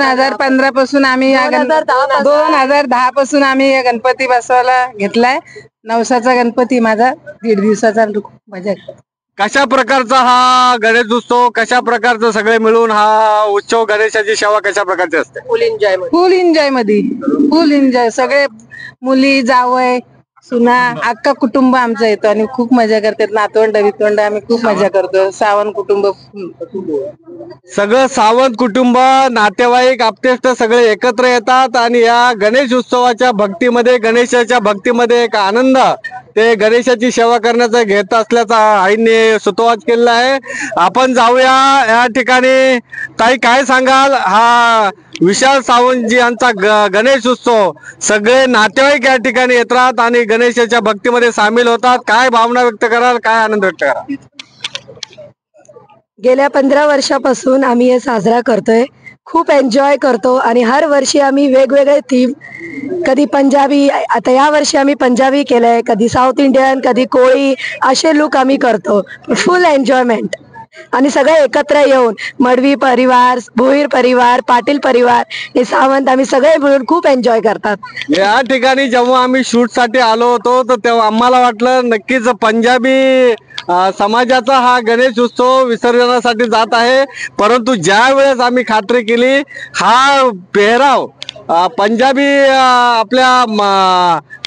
2015 पासून आम्ही 2010 पासून आम्ही या गणपती बसवायला घेतलाय। नवसाचा गणपती माझा 1.5 दिवसाचा मजा। कशा प्रकारचा हा गणेश उत्सव, कशा प्रकारचं सगळे मिळून हा उत्सव, गणेशाची सेवा कशा प्रकारची असते? फुल एन्जॉय सगळे मुली जावय सुना अख्खा कुटुंब आमचं येतो आणि खूप मजा करतात। नातवंड बितवंड आम्ही खूप मजा करतो। सावंत कुटुंब सगळं सावंत कुटुंब, नातेवाईक, आप्तेष्ट सगळे एकत्र येतात आणि या गणेश उत्सवाच्या भक्तीमध्ये, गणेशाच्या भक्तीमध्ये एक आनंद ते गणेशाची सेवा करण्याचा घेत असल्याचा आईने सुतोवाच केलेला आहे। आपण जाऊया या ठिकाणी। ताई, काय सांगाल? हा विशाल सावंतजी यांचा गणेश उत्सव, सगळे नातेवाईक या ठिकाणी येतात आणि गणेशाच्या भक्तीमध्ये सामील होतात। काय भावना व्यक्त कराल, काय आनंद व्यक्त कराल? गेल्या 15 वर्षापासून आम्ही हे साजरा करतोय, खूप एन्जॉय करतो आणि हर वर्षी आम्ही वेगवेगळे थीम, कधी पंजाबी, आता या वर्षी आम्ही पंजाबी केलंय, कधी साऊथ इंडियन, कधी कोळी, असे लुक आम्ही करतो। फुल एन्जॉयमेंट आणि सगळे एकत्र येऊन मडवी परिवार, भोईर परिवार, पाटील परिवार, हे सावंत आम्ही सगळे मिळून खूप एन्जॉय करतात। या ठिकाणी जेव्हा आम्ही शूट साठी आलो होतो तर तेव्हा आम्हाला वाटलं नक्कीच पंजाबी समाजाचा हा गणेश उत्सव विसर्जनासाठी जात आहे, परंतु ज्या वेळेस आम्ही खात्री केली हा पेहराव पंजाबी आपल्या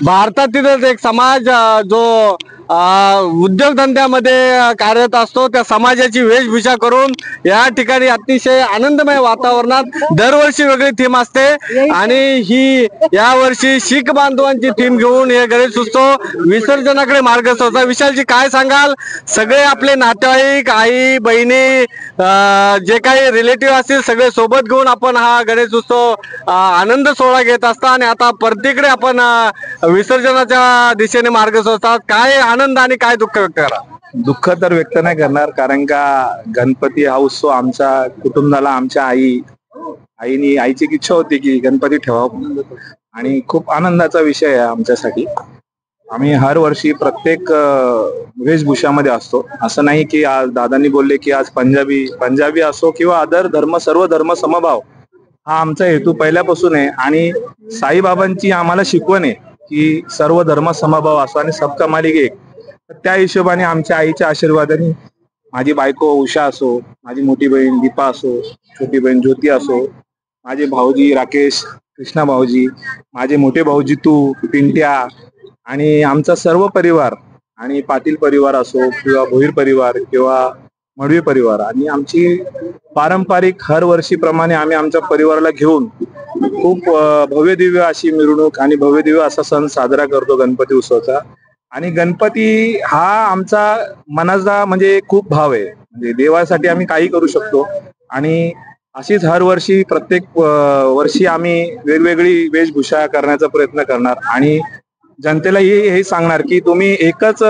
भारतातीलच एक समाज जो उद्योगधंद्यामध्ये कार्यरत असतो, त्या समाजाची वेशभूषा करून या ठिकाणी अतिशय आनंदमय वातावरणात दरवर्षी वेगळी थीम असते आणि ही यावर्षी शीख बांधवांची थीम घेऊन हे गणेश उत्सव विसर्जनाकडे मार्गस्थ होता। विशालजी, काय सांगाल? सगळे आपले नातेवाईक, आई बहिणी, जे काही रिलेटिव्ह असतील सगळे सोबत घेऊन आपण हा गणेश उत्सव आनंद सोहळा घेत असता आणि आता परतीकडे आपण विसर्जनाच्या दिशेने मार्गस्थ होतात। काय आनंद आणि काय दुःख व्यक्त करा? दुःख तर व्यक्त नाही करणार, कारण का गणपती हा उत्सव आमच्या कुटुंबाला, आमच्या आईची इच्छा होती की गणपती ठेवावा आणि खूप आनंदाचा विषय आहे आमच्यासाठी। आम्ही हर वर्षी प्रत्येक वेशभूषामध्ये असतो। असं नाही की आज दादांनी बोलले की आज पंजाबी असो किंवा अदर धर्म, सर्व धर्म समभाव हा आमचा हेतू पहिल्यापासून आहे आणि साईबाबांची आम्हाला शिकवण आहे की सर्व धर्म समभाव असो आणि सबका मालिक एक। त्या हिशोबाने आमच्या आईच्या आशीर्वादाने माझी बायको उषा असो, माझी मोठी बहीण दीपा असो, छोटी बहीण ज्योती असो, माझे भाऊजी राकेश, कृष्णा भाऊजी, माझे मोठे भाऊजी तू, पिंट्या आणि आमचा सर्व परिवार आणि पाटील परिवार असो किंवा भोईर परिवार किंवा मडवी परिवार आणि आमची पारंपरिक हर वर्षीप्रमाणे आम्ही आमच्या परिवाराला घेऊन खूप भव्य दिव्य अशी मिरवणूक आणि भव्य दिव्य असा सण साजरा करतो गणपती उत्सवाचा। आणि गणपती हा आमचा मनाचा म्हणजे खूप भाव आहे, म्हणजे देवासाठी आम्ही काही करू शकतो आणि अशीच हर वर्षी प्रत्येक वर्षी आम्ही वेगवेगळी वेशभूषा करण्याचा प्रयत्न करणार आणि जनतेला हे सांगणार की तुम्ही एकच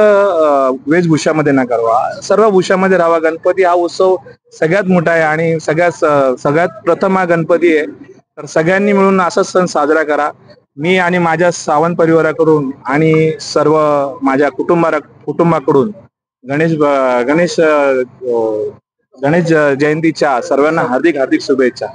वेशभूषामध्ये न करवा, सर्व भूषामध्ये राहा। गणपती हा उत्सव सगळ्यात मोठा आहे आणि सगळ्यात प्रथम हा गणपती आहे, तर सगळ्यांनी मिळून असा सण साजरा करा। मी आणि माझ्या सावंत परिवाराकडून आणि सर्व माझ्या कुटुंबाकडून गणेश जयंतीच्या सर्वांना हार्दिक शुभेच्छा।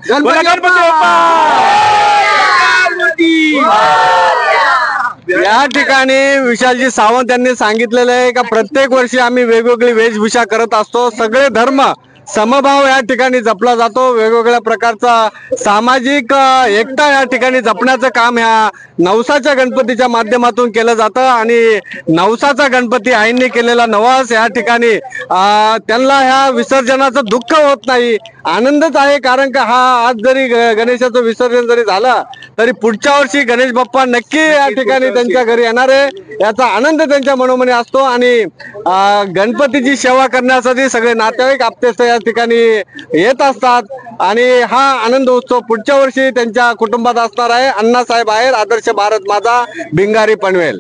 या ठिकाणी विशालजी सावंत यांनी सांगितलेलं आहे का प्रत्येक वर्षी आम्ही वेगवेगळी वेशभूषा करत असतो, सगळे धर्म समभाव या ठिकाणी जपला जातो, वेगवेगळ्या प्रकारचा सामाजिक एकता या ठिकाणी जपण्याचं काम ह्या नवसाच्या गणपतीच्या माध्यमातून केलं जातं आणि नवसाचा गणपती आईंनी केलेला नवस या ठिकाणी त्यांना ह्या विसर्जनाचं दुःख होत नाही, आनंदच आहे। कारण का हा आज जरी गणेशाचं विसर्जन जरी झालं तरी पुढच्या वर्षी गणेश बाप्पा नक्की या ठिकाणी त्यांच्या घरी येणार आहे, याचा आनंद त्यांच्या मनोमनी असतो आणि गणपतीची सेवा करण्यासाठी सगळे नातेवाईक आप्तेष्ट या ठिकाणी येत असतात आणि हा आनंद उत्सव पुढच्या वर्षी त्यांच्या कुटुंबात असणार आहे। अण्णासाहेब आहेर, आदर्श भारत माझा, भिंगारी पनवेल।